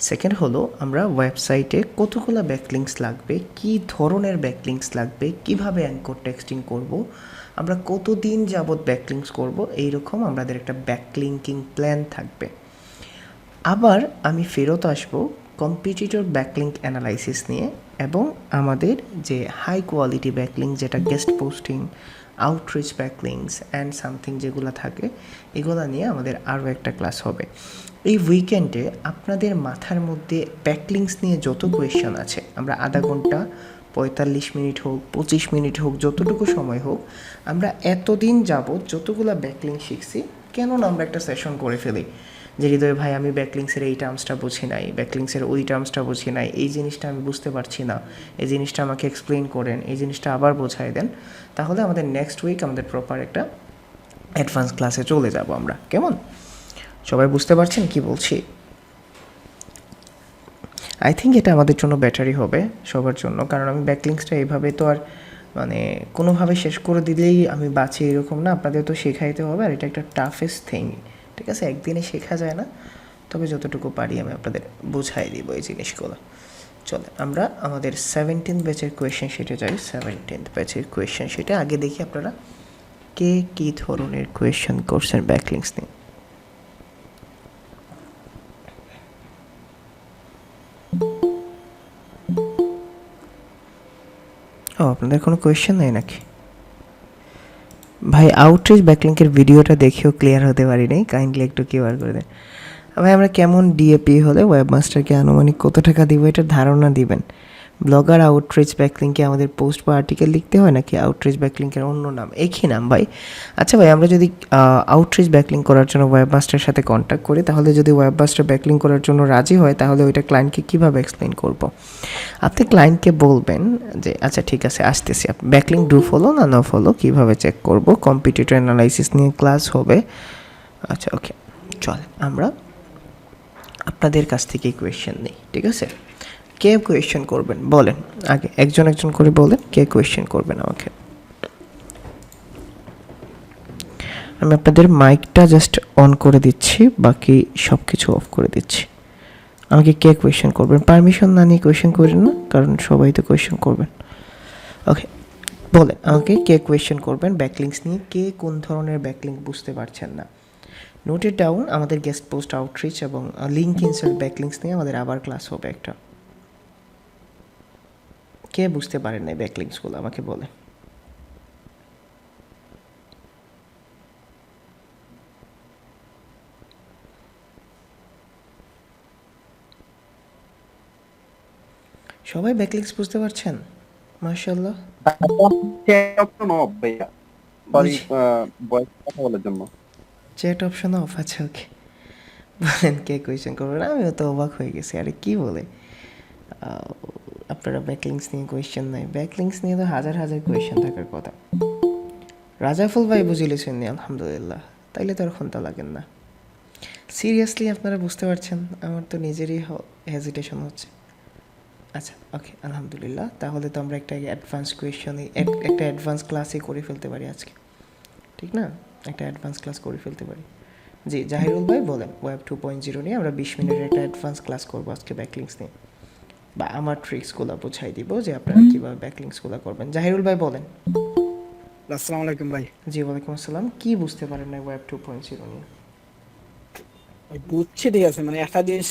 Second হলো আমরা ওয়েবসাইটে কতগুলো ব্যাকলিংকস লাগবে, কি ধরনের ব্যাকলিংকস লাগবে, কিভাবে অ্যাঙ্কর টেক্সটিং করব, আমরা কতদিন যাবত ব্যাকলিংকস করব, এইরকম আমাদের একটা ব্যাকলিঙ্কিং প্ল্যান থাকবে। আবার আমি ফেরত আসব কম্পিটিটর ব্যাকলিঙ্ক অ্যানালাইসিস নিয়ে এবং আমাদের যে হাই কোয়ালিটি ব্যাকলিঙ্ক যেটা guest posting, outreach backlinks and something যেগুলো থাকে এগুলো নিয়ে আমাদের আরও একটা ক্লাস হবে। এই উইকেন্ডে আপনাদের মাথার মধ্যে ব্যাকলিংকস নিয়ে যত কোয়েশ্চন আছে আমরা আধা ঘন্টা 45 মিনিট হোক 25 মিনিট হোক যতটুকু সময় হোক আমরা এতদিন যাবত যতগুলো ব্যাকলিংক শিখছি কেন না আমরা একটা সেশন করে ফেলি যে হৃদয় ভাই আমি ব্যাকলিংসের এই টার্মসটা বুঝি নাই, ব্যাকলিংসের ওই টার্মসটা বুঝি নাই, এই জিনিসটা আমি বুঝতে পারছি না, এই জিনিসটা আমাকে এক্সপ্লেন করেন, এই জিনিসটা আবার বোঝাই দেন। তাহলে আমাদের নেক্সট উইক আমাদের প্রপার একটা অ্যাডভান্স ক্লাসে চলে যাব আমরা। কেমন সবাই বুঝতে পারছেন কি বলছি? আই থিঙ্ক এটা আমাদের জন্য ব্যাটারি হবে সবার জন্য, কারণ আমি ব্যাকলিংসটা এইভাবে তো আর মানে কোনোভাবে শেষ করে দিলেই আমি বাঁচি এরকম না, আপনাদের তো শেখাইতে হবে, আর এটা একটা টাফেস্ট থিং, ঠিক আছে? একদিনে শেখা যায় না, তবে যতটুকু পারি আমি আপনাদের বোঝাই দিব এই জিনিসগুলো। চলে আমরা আমাদের 17th ব্যাচের কোয়েশ্চেন শিটে যাই। 17th ব্যাচের কোয়েশ্চেন শিটে আগে দেখি আপনারা কে কী ধরনের কোয়েশ্চেন করছেন ব্যাকলিংস নিয়ে। ও আপনাদের কোনো কোয়েশ্চেন নেই নাকি? ভাই আউটরিচ ব্যাকলিংকের ভিডিওটা দেখেও ক্লিয়ার হতে পারি নাই, কাইন্ডলি একটু কিউআর করে দেন। ভাই আমরা কেমন ডিএপি হলে ওয়েবমাস্টারকে আনুমানিক কত টাকা দিব এটার ধারণা দিবেন। ব্লগার আউটরিচ ব্যাকলিংকে আমাদের পোস্ট বা আর্টিকেল লিখতে হয় নাকি আউটরিচ ব্যাকলিংকের অন্য নাম? একই নাম ভাই। আচ্ছা ভাই আমরা যদি আউটরিচ ব্যাকলিং করার জন্য ওয়েবমাস্টারের সাথে কন্ট্যাক্ট করি, তাহলে যদি ওয়েবমাস্টার ব্যাকলিং করার জন্য রাজি হয় তাহলে ওইটা ক্লায়েন্টকে কীভাবে এক্সপ্লেন করব? আপনি ক্লায়েন্টকে বলবেন যে আচ্ছা ঠিক আছে আসতেছি, ব্যাকলিং ডু ফলো না নো ফলো কীভাবে চেক করব, কম্পিটিটর অ্যানালাইসিস নিয়ে ক্লাস হবে। আচ্ছা ওকে, চল আমরা আপনাদের কাছ থেকেই কোয়েশ্চেন নেই, ঠিক আছে? কে কোয়েশ্চেন করবেন বলেন, আগে একজন একজন করে বলেন কে কোয়েশ্চেন করবেন আমাকে। আমি আপনাদের মাইকটা জাস্ট অন করে দিচ্ছি, বাকি সব কিছু অফ করে দিচ্ছি। আমাকে কে কোয়েশ্চেন করবেন, পারমিশন না নিয়ে কোয়েশ্চেন করেন না, কারণ সবাই তো কোয়েশ্চেন করবেন। ওকে বলেন আমাকে কে কোয়েশ্চেন করবেন ব্যাকলিংস নিয়ে, কে কোন ধরনের ব্যাকলিংক বুঝতে পারছেন না। নোটেড ডাউন, আমাদের গেস্ট পোস্ট আউটরিচ এবং লিঙ্ক ইনসার্ট ব্যাকলিংস নিয়ে আমাদের আবার ক্লাস হবে একটা। কে বুঝতে পারেন না ব্যাকলিংসগুলো আমাকে বলে। সবাই ব্যাকলিংস বুঝতে পারছেন? মাশাআল্লাহ। অপশন অফ ভাইয়া, সরি ভয়েস কথা বলার জন্য। চ্যাট অপশন অফ, আচ্ছা ওকে। বলেন কে কোয়েশ্চেন করবেন, আমিও তো অবাক হয়ে গেছি, আরে কি বলে আপনারা ব্যাকলিংস নিয়ে কোয়েশ্চেন নাই? ব্যাকলিংস নিয়ে তো হাজার হাজার কোয়েশ্চেন থাকার কথা। রাজাফুল ভাই বুঝিলেছেন নি? আলহামদুলিল্লাহ, তাইলে তো আর ফোনটা লাগেন না। সিরিয়াসলি আপনারা বুঝতে পারছেন? আমার তো নিজেরই হেজিটেশন হচ্ছে। আচ্ছা ওকে আলহামদুলিল্লাহ, তাহলে তো আমরা একটা অ্যাডভান্স কোয়েশ্চনই একটা অ্যাডভান্স ক্লাসই করে ফেলতে পারি আজকে, ঠিক না? একটা অ্যাডভান্স ক্লাস করে ফেলতে পারি। জি জাহিরুল ভাই বলেন, ওয়েব 2.0 নিয়ে আমরা 20 মিনিটের একটা অ্যাডভান্স ক্লাস করবো আজকে ব্যাকলিংস নিয়ে, বা আমার ট্রিক্সগুলো বোঝাই দিব যে আপনারা কীভাবে ব্যাকলিংসগুলো করবেন। জাহিরুল ভাই বলেন। আসসালামু আলাইকুম ভাই। জি ওয়ালাইকুম আসসালাম, কি বুঝতে পারেন না ওয়েব 2.0 নিয়ে? বুঝছি ঠিক আছে, মানে একটা জিনিস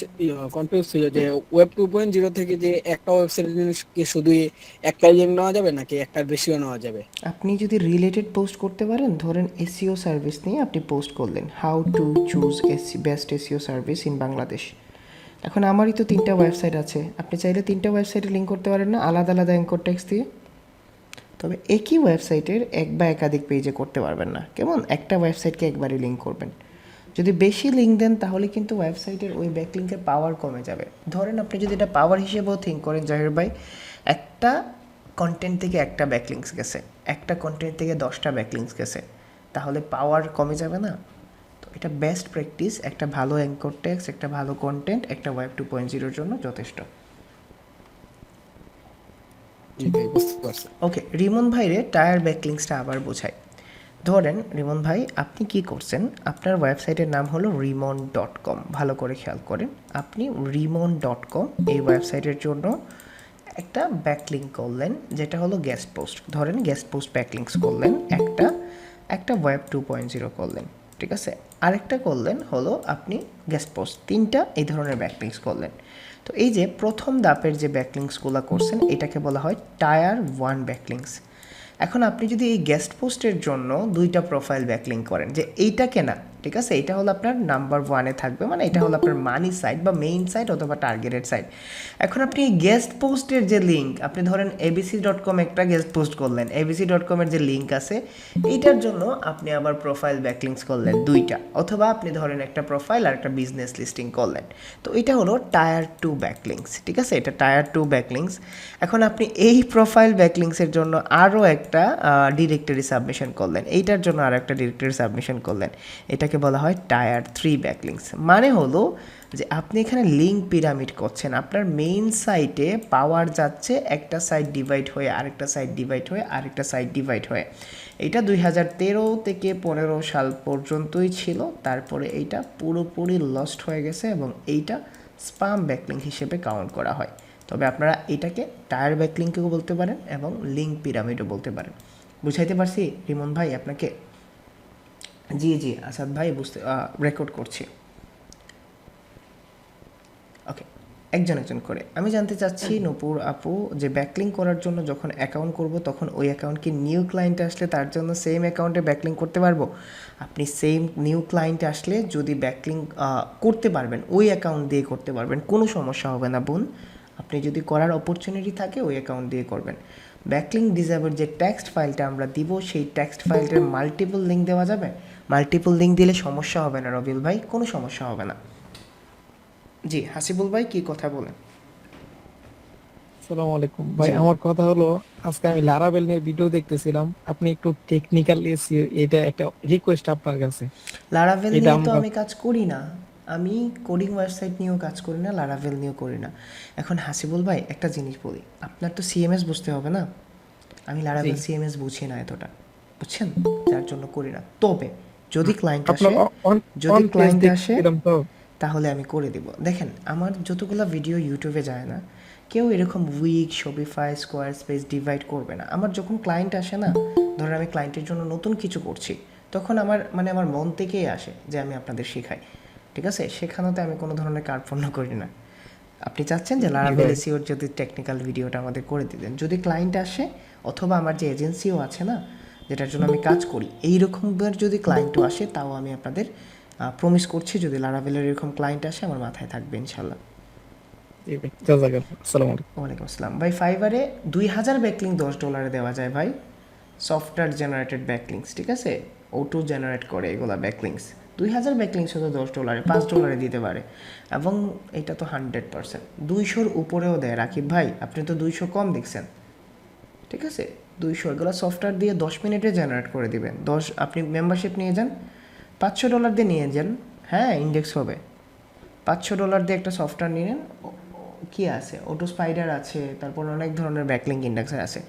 কনফিউজ ছিল যে ওয়েব 2.0 থেকে যে একটা ওয়েবসাইট কি শুধুই একটা লিঙ্ক নেওয়া যাবে নাকি একটার বেশিও নেওয়া যাবে? আপনি যদি রিলেটেড পোস্ট করতে পারেন, ধরেন এসইও সার্ভিস নিয়ে আপনি পোস্ট করলেন, how to choose best SEO service in Bangladesh. এখন আমারই তো 3টা ওয়েবসাইট আছে, আপনি চাইলে 3টা ওয়েবসাইটে লিঙ্ক করতে পারেন না আলাদা আলাদা অ্যাঙ্কর টেক্সট দিয়ে? তবে একই ওয়েবসাইটের এক বা একাধিক পেজে করতে পারবেন না। কেমন? একটা ওয়েবসাইটকে একবারই লিঙ্ক করবেন। যদি বেশি লিঙ্ক দেন তাহলে কিন্তু ওয়েবসাইটের ওই ব্যাকলিঙ্কের পাওয়ার কমে যাবে। ধরেন আপনি যদি এটা পাওয়ার হিসেবেও থিঙ্ক করেন জাহির ভাই, একটা কন্টেন্ট থেকে একটা ব্যাকলিঙ্কস গেছে, একটা কন্টেন্ট থেকে 10টা ব্যাকলিঙ্কস গেছে, তাহলে পাওয়ার কমে যাবে না? তো এটা বেস্ট প্র্যাকটিস, একটা ভালো অ্যাঙ্কর টেক্সট, একটা ভালো কন্টেন্ট, একটা ওয়েব 2.0 জন্য যথেষ্ট। জি ভাই বুঝতে পারছি। ওকে রিমন ভাইরে টায়ার ব্যাকলিংসটা আবার বোঝাই। ধরেন রিমন ভাই আপনি কি করছেন, আপনার ওয়েবসাইটের নাম হলো rimon.com, ভালো করে খেয়াল করেন। আপনি rimon.com এই ওয়েবসাইটের জন্য একটা ব্যাকলিঙ্ক করলেন যেটা হলো গেস্ট পোস্ট, ধরেন গেস্ট পোস্ট ব্যাকলিঙ্কস করলেন একটা ওয়েব 2.0 করলেন, ঠিক আছে। আরেকটা করলেন হলো আপনি গেস্ট পোস্ট, তিনটা এই ধরনের ব্যাকলিঙ্কস করলেন। তো এই যে প্রথম ধাপের যে ব্যাকলিঙ্কসগুলো করছেন এটাকে বলা হয় টায়ার 1 ব্যাকলিঙ্কস। এখন আপনি যদি এই গেস্ট পোস্টের জন্য দুইটা প্রোফাইল ব্যাকলিঙ্ক করেন, যে এইটাকে না, ঠিক আছে, এটা হলো আপনার নাম্বার 1-এ থাকবে, মানে এটা হলো আপনার মানি সাইট বা মেইন সাইট অথবা টার্গেটেড সাইট। এখন আপনি এই গেস্ট পোস্টের যে লিঙ্ক, আপনি ধরেন abc.com একটা গেস্ট পোস্ট করলেন, abc.com-এর যে লিঙ্ক আছে এইটার জন্য আপনি আবার প্রোফাইল ব্যাকলিঙ্কস করলেন দুইটা, অথবা আপনি ধরেন একটা প্রোফাইল আর একটা বিজনেস লিস্টিং করলেন। তো এটা হলো টায়ার 2 ব্যাকলিঙ্কস, ঠিক আছে, এটা টায়ার 2 ব্যাকলিঙ্কস। এখন আপনি এই প্রোফাইল ব্যাকলিঙ্কসের জন্য আরও একটা ডিরেক্টরি সাবমিশন করলেন, এইটার জন্য আর একটা ডিরেক্টরি সাবমিশন করলেন, এটাকে বলা হয় টায়ার 3 ব্যাকলিঙ্কস। মানে হলো যে আপনি এখানে লিঙ্ক পিরামিড করছেন, আপনার মেইন সাইটে পাওয়ার যাচ্ছে একটা সাইট ডিভাইড হয়ে আরেকটা সাইট ডিভাইড হয়ে আরেকটা সাইট ডিভাইড হয়ে। এটা 2013 থেকে 15 সাল পর্যন্তই ছিল, তারপরে এইটা পুরোপুরি লস্ট হয়ে গেছে এবং এইটা স্পাম ব্যাকলিঙ্ক হিসেবে কাউন্ট করা হয়। তবে আপনারা এটাকে টায়ার ব্যাকলিঙ্কও বলতে পারেন এবং লিঙ্ক পিরামিডও বলতে পারেন। বুঝাইতে পারছি রিমন ভাই আপনাকে? জি জি আসাদ ভাই, বুঝতে রেকর্ড করছি। ওকে, একজন করে আমি জানতে চাচ্ছি নূপুর আপু, যে ব্যাকলিঙ্ক করার জন্য যখন অ্যাকাউন্ট করব তখন ওই অ্যাকাউন্টকে নিউ ক্লায়েন্ট আসলে তার জন্য সেম অ্যাকাউন্টে ব্যাকলিঙ্ক করতে পারবো? আপনি সেম নিউ ক্লায়েন্ট আসলে যদি ব্যাকলিঙ্ক করতে পারবেন, ওই অ্যাকাউন্ট দিয়ে করতে পারবেন, কোনো সমস্যা হবে না বোন। আপনি যদি করার অপরচুনিটি থাকে ওই অ্যাকাউন্ট দিয়ে করবেন। ব্যাকলিঙ্ক ডিসেবল যে টেক্সট ফাইলটা আমরা দিব, সেই টেক্সট ফাইলটার মাল্টিপল লিঙ্ক দেওয়া যাবে? মাল্টিপল লিঙ্ক দিলে সমস্যা হবে না রবিল ভাই, কোনো সমস্যা হবে না। জি হাসিবুল ভাই কি কথা বলেন? আসসালামু আলাইকুম ভাই, জি। আমার কথা হলো আজকে আমি লারাবেল নিয়ে ভিডিও দেখতেছিলাম, আপনি একটু টেকনিক্যাল এসইও, এটা একটা রিকোয়েস্ট আপনার কাছে। লারাভেল এটা নিয়ে তো আমরা আমি কাজ করি না, আমি কোডিং ওয়েবসাইট নিয়েও কাজ করি না, লারাভেল নিয়েও করি না। এখন হাসিবুল ভাই একটা জিনিস বলি, আপনার তো সিএমএস বুঝতে হবে না, আমি জি, লারাভেল সিএমএস বুঝি না এতটা, বুঝছেন, যার জন্য করি না। তবে যদি ক্লায়েন্ট আপনার আসে, অন যদি অন পেজ ক্লায়েন্ট আসে দেখছিলাম তো। তাহলে আমি করে দিব। দেখেন আমার যতগুলো ভিডিও ইউটিউবে যায় না, কেউ এরকম Wix, Shopify, Squarespace divide করবে না। আমার যখন ক্লায়েন্ট আসে না, ধরেন আমি ক্লায়েন্টের জন্য নতুন কিছু করছি, তখন আমার মন থেকেই আসে যে আমি আপনাদের শেখাই, ঠিক আছে, শেখানোতে আমি কোনো ধরনের কার্পণ্য করি না। আপনি চাচ্ছেন যে জি লারাভেল ভাই, এসইওর যদি টেকনিক্যাল ভিডিওটা আমাদের করে দিতেন, যদি ক্লায়েন্ট আসে, অথবা আমার যে এজেন্সিও আছে না যেটার জন্য আমি কাজ করি, এই রকমের যদি ক্লায়েন্টও আসে, তাও আমি আপনাদের প্রমিস করছি, যদি লারাভেলের এরকম ক্লায়েন্ট আসে আমার মাথায় থাকবে ইনশাল্লাহ। জি ভাই, জাযাকাল্লাহ। আসসালামু আলাইকুম। ওয়ালাইকুম আসসালাম ভাই। ফাইবারে 2000 ব্যাকলিঙ্ক $10 দেওয়া যায় ভাই, সফটওয়্যার জেনারেটেড ব্যাকলিঙ্কস, ঠিক আছে, O2 জেনারেট করে এগুলা ব্যাকলিঙ্কস। 2000 ব্যাকলিঙ্কস হতো $10, $5 দিতে পারে, এবং এটা তো 100%। 200-র উপরেও দেয় রাকিব ভাই, আপনি তো 200 কম দেখছেন, ঠিক আছে। 200 এগুলো সফটওয়্যার দিয়ে 10 মিনিটে জেনারেট করে দিবেন। আপনি মেম্বারশিপ নিয়ে যান, $500 দিয়ে নিয়ে যান, হ্যাঁ ইন্ডেক্স হবে। $500 দিয়ে একটা সফটওয়্যার নিলেন, কি আছে, অটো স্পাইডার আছে, তারপর অনেক ধরনের ব্যাকলিঙ্ক ইন্ডেক্সার আছে।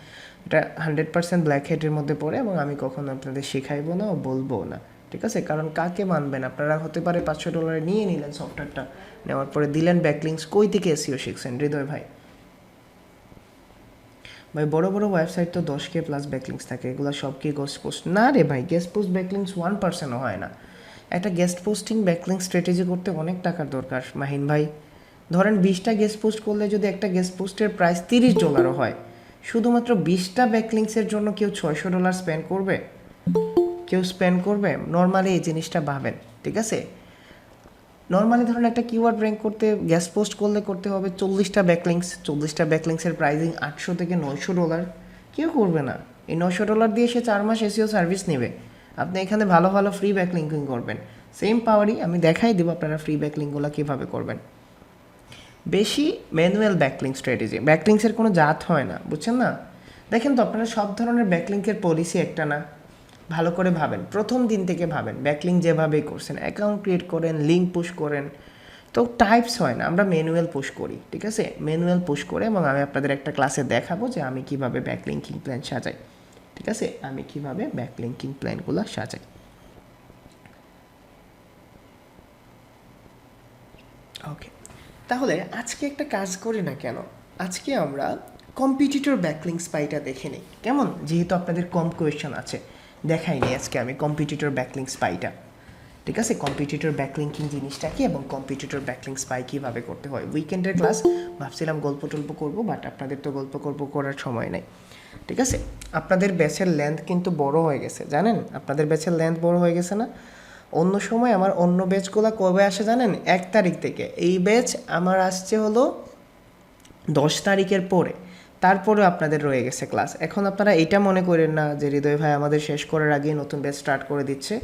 এটা 100% ব্ল্যাক হেডের মধ্যে পড়ে, এবং আমি কখনো আপনাদের শেখাইবো না ও বলবো না, ঠিক আছে। কারণ কাকে মানবেন আপনারা? হতে পারে $500 নিয়ে নিলেন সফটওয়্যারটা, নেওয়ার পরে দিলেন ব্যাকলিঙ্কস, কই থেকে এসইও শিখছেন হৃদয় ভাই? ভাই বড় বড় ওয়েবসাইট তো 10K প্লাস ব্যাকলিঙ্কস থাকে, এগুলো সব কি গেস্ট পোস্ট না রে ভাই? গেস্ট পোস্ট ব্যাকলিঙ্কস 1%ও হয় না। একটা গেস্ট পোস্টিং ব্যাকলিঙ্ক স্ট্র্যাটেজি করতে অনেক টাকার দরকার মাহিন ভাই। ধরেন 20টা গেস্ট পোস্ট করলে যদি একটা গেস্ট পোস্টের প্রাইস $30 হয়, শুধুমাত্র 20টা ব্যাকলিঙ্কসের জন্য কেউ $600 স্পেন্ড করবে? কেউ স্পেন্ড করবে? নর্মালি এই জিনিসটা ভাবেন, ঠিক আছে। নর্মালি ধরুন একটা কিওয়ার্ড র্যাঙ্ক করতে গেস্ট পোস্ট করতে হবে 40টা ব্যাকলিঙ্কস, 40টা ব্যাকলিঙ্কসের প্রাইসিং $800 থেকে $900। কেউ করবে না। এই $900 দিয়ে সে 4 মাস এসইও সার্ভিস নেবে। আপনি এখানে ভালো ভালো ফ্রি ব্যাকলিঙ্কিং করবেন, সেম পাওয়ারই আমি দেখাই দেবো আপনারা ফ্রি ব্যাকলিঙ্কগুলো কীভাবে করবেন। বেশি ম্যানুয়াল ব্যাকলিঙ্ক স্ট্র্যাটেজি, ব্যাকলিঙ্কসের কোনো জাত হয় না, বুঝছেন না। দেখেন তো আপনারা সব ধরনের ব্যাকলিঙ্কের পলিসি একটা না, ভালো করে ভাবেন, প্রথম দিন থেকে ভাবেন। ব্যাকলিঙ্ক যেভাবেই করছেন, অ্যাকাউন্ট ক্রিয়েট করেন, লিঙ্ক পুশ করেন, তো টাইপস হয় না, আমরা ম্যানুয়াল পুশ করি, ঠিক আছে, ম্যানুয়াল পুশ করে, এবং আমি আপনাদের একটা ক্লাসে দেখাবো যে আমি কিভাবে ব্যাকলিঙ্কিং প্ল্যান সাজাই। ঠিক আছে, আমি কিভাবে ব্যাকলিঙ্কিং প্ল্যানগুলো সাজাই। ওকে, তাহলে আজকে একটা কাজ করি না কেন, আজকে আমরা কম্পিটিটর ব্যাকলিংস পাইটা দেখে নিই কেমন, যেহেতু আপনাদের কম কোয়েশ্চেন আছে দেখাইনি আজকে আমি কম্পিটিটর ব্যাকলিংস পাইটা। ঠিক আছে, কম্পিটিটর ব্যাকলিঙ্কিং জিনিসটা কি এবং কম্পিটিটর ব্যাকলিংস পাই কীভাবে করতে হয়। উইকেন্ডের ক্লাস ভাবছিলাম গল্প টল্প করবো, বাট আপনাদের তো গল্প করার সময় নেই। ঠিক আছে, আপনাদের ব্যাচের লেন্থ কিন্তু বড় হয়ে গেছে, জানেন আপনাদের ব্যাচের লেন্থ বড় হয়ে গেছে না। অন্য সময় আমার অন্য ব্যাচগুলো কবে আসে জানেন, 1 তারিখ থেকে। এই ব্যাচ আমার আসছে হলো 10 তারিখের পরে, তারপরে আপনাদের রয়ে গেছে ক্লাস। এখন আপনারা এটা মনে করেন না যে হৃদয় ভাই আমাদের শেষ করার আগেই নতুন ব্যাচ স্টার্ট করে দিচ্ছে।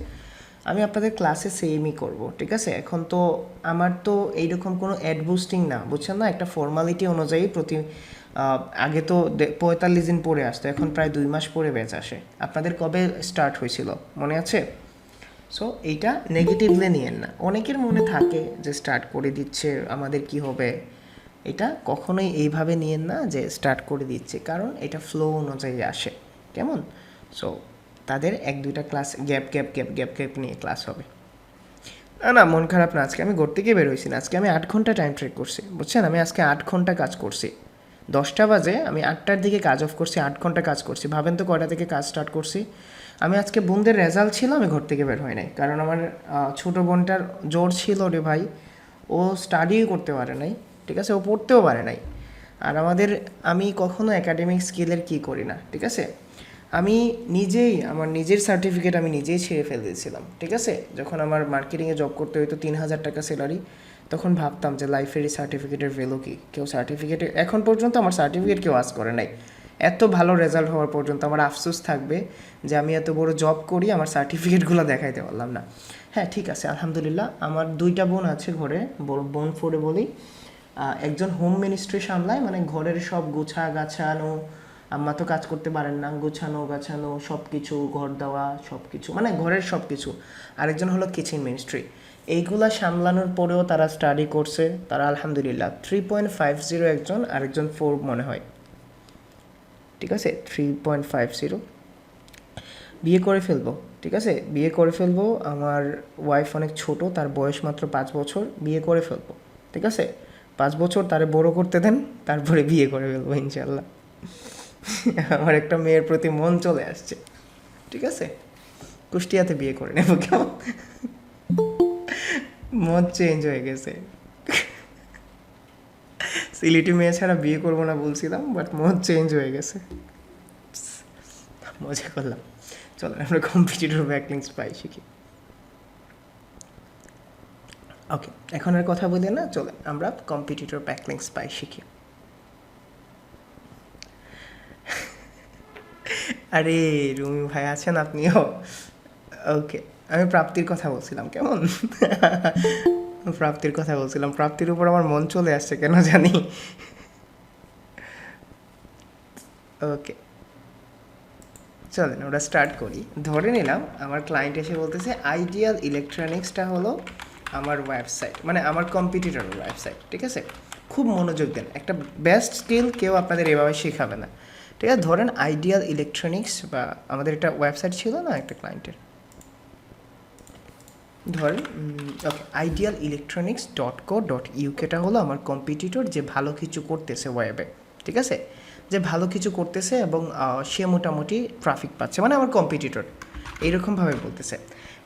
আমি আপনাদের ক্লাসে সেমই করব, ঠিক আছে। এখন তো আমার তো এইরকম কোনো অ্যাড বুস্টিং না, বুঝছেন না, একটা ফর্মালিটি অনুযায়ী আগে তো 45 দিন পরে আসতো, এখন প্রায় 2 মাস পরে ব্যাচ আসে। আপনাদের কবে স্টার্ট হয়েছিল মনে আছে? সো এইটা নেগেটিভলি নিয়েন না। অনেকের মনে থাকে যে স্টার্ট করে দিচ্ছে আমাদের কি হবে, এটা কখনোই এইভাবে নিয়েন না যে স্টার্ট করে দিচ্ছে, কারণ এটা ফ্লো অনুযায়ী আসে কেমন। সো তাদের 1-2টা ক্লাস গ্যাপ নিয়ে ক্লাস হবে। না মন খারাপ না, আজকে আমি ঘর থেকে বের হয়েছি না, আজকে আমি 8 ঘন্টা টাইম ট্রেক করছি, বুঝছেন। আমি আজকে 8 ঘন্টা কাজ করছি, 10টা বাজে আমি 8টার দিকে কাজ অফ করছি, 8 ঘন্টা কাজ করছি। ভাবেন তো কয়টা থেকে কাজ স্টার্ট করছি। আমি আজকে বোনদের রেজাল্ট ছিল, আমি ঘর থেকে বের হই নাই, কারণ আমার ছোটো বোনটার জ্বর ছিল রে ভাই, ও স্টাডিও করতে পারে নাই, ঠিক আছে, ও পড়তেও পারে নাই। আর আমি কখনো একাডেমিক স্কিলের কি করি না, ঠিক আছে। আমি নিজেই আমার নিজের সার্টিফিকেট আমি নিজেই ছিঁড়ে ফেলে দিয়েছিলাম, ঠিক আছে। যখন আমার মার্কেটিংয়ে জব করতে হইতো 3000 টাকা স্যালারি, তখন ভাবতাম যে লাইফের এই সার্টিফিকেটের ভ্যালু কী। কেউ সার্টিফিকেটে, এখন পর্যন্ত আমার সার্টিফিকেট কেউ আজ করে নাই। এত ভালো রেজাল্ট হওয়ার পর্যন্ত আমার আফসোস থাকবে যে আমি এত বড় জব করি, আমার সার্টিফিকেটগুলো দেখাইতে পারলাম না। হ্যাঁ ঠিক আছে, আলহামদুলিল্লাহ আমার 2টা বোন আছে ঘরে, বোন 4-এ বলি। একজন হোম মিনিস্ট্রি সামলায়, মানে ঘরের সব গাছানো, আম্মা তো কাজ করতে পারেন না, গাছানো সব কিছু, ঘর দেওয়া সব কিছু, মানে ঘরের সব কিছু। আরেকজন হলো কিচেন মিনিস্ট্রি। এইগুলা সামলানোর পরেও তারা স্টাডি করছে, তারা আলহামদুলিল্লাহ 3.50 একজন, আরেকজন 4 মনে হয়, ঠিক আছে 3.50 বিয়ে করে ফেলবো, ঠিক আছে বিয়ে করে ফেলবো। আমার ওয়াইফ অনেক ছোট, তার বয়স মাত্র 5 বছর, বিয়ে করে ফেলবো, ঠিক আছে। 5 বছর তারে বড় করতে দেন, তারপরে বিয়ে করে ফেলবো ইনশাল্লাহ। আমার একটা মেয়ের প্রতি মন চলে আসছে, ঠিক আছে, কুষ্টিয়াতে বিয়ে করে নেবো কেমন। মন চেঞ্জ হয়ে গেছে, সিলেটি মেয়ে ছাড়া বিয়ে করবো না বলছিলাম, বাট মন চেঞ্জ হয়ে গেছে, মজা করলাম। চলো আমরা কম্পিটিটর ব্যাকলিংস পাই শিখি। ওকে, এখন আর কথা বলি না, চলে আমরা কম্পিটিটর ব্যাকলিংস পাই শিখি। আরে রুমি ভাই আছেন আপনিও? ওকে, আমি প্রাপ্তির কথা বলছিলাম কেমন। প্রাপ্তির উপর আমার মন চলে আসছে কেন জানি। ওকে চলেন ওরা স্টার্ট করি। ধরে নিলাম আমার ক্লায়েন্ট এসে বলতেছে আইডিয়াল ইলেকট্রনিক্সটা হলো আমার ওয়েবসাইট, মানে আমার কম্পিটিটরের ওয়েবসাইট, ঠিক আছে। খুব মনোযোগ দেন, একটা বেস্ট স্কিল কেউ আপনাদের এভাবে শেখাবে না, ঠিক আছে। ধরেন আইডিয়াল ইলেকট্রনিক্স, বা আমাদের একটা ওয়েবসাইট ছিল না একটা ক্লায়েন্টের, ধরেন ওকে আইডিয়াল ইলেকট্রনিক্স .co.uk হলো আমার কম্পিটিটর, যে ভালো কিছু করতেছে ওয়েবে, ঠিক আছে, যে ভালো কিছু করতেছে এবং সে মোটামুটি ট্রাফিক পাচ্ছে, মানে আমার কম্পিটিটর এইরকমভাবে বলতেছে।